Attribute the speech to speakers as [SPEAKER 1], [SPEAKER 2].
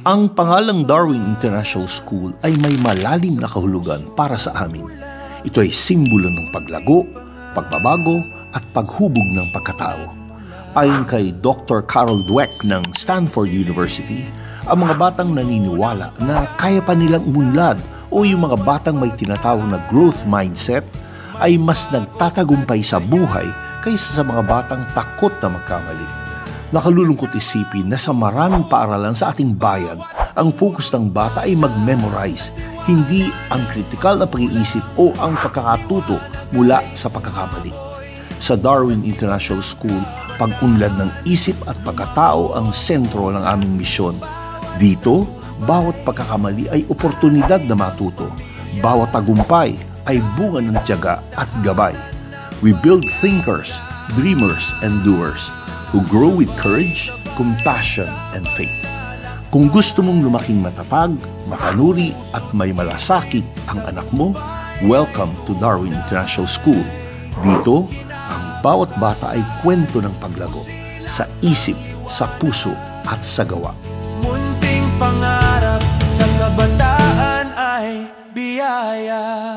[SPEAKER 1] Ang pangalang Darwin International School ay may malalim na kahulugan para sa amin. Ito ay simbolo ng paglago, pagbabago at paghubog ng pagkatao. Ayon kay Dr. Carol Dweck ng Stanford University, ang mga batang naniniwala na kaya pa nilang umunlad o yung mga batang may tinatawag na growth mindset ay mas nagtatagumpay sa buhay kaysa sa mga batang takot na magkamali. Nakalulungkot isipin na sa maraming paaralan sa ating bayan, ang focus ng bata ay mag-memorize, hindi ang kritikal na pag-iisip o ang pagkakatuto mula sa pagkakamali. Sa Darwin International School, pag-unlad ng isip at pagkatao ang sentro ng aming misyon. Dito, bawat pagkakamali ay oportunidad na matuto. Bawat tagumpay ay bunga ng tiyaga at gabay. We build thinkers, dreamers, and doers who grow with courage, compassion, and faith. Kung gusto mong lumaking matatag, mapanuri, at may malasakit ang anak mo, welcome to Darwin International School. Dito, ang bawat bata ay kwento ng paglago sa isip, sa puso, at sa gawa.
[SPEAKER 2] Munting pangarap sa kabataan ay biyaya.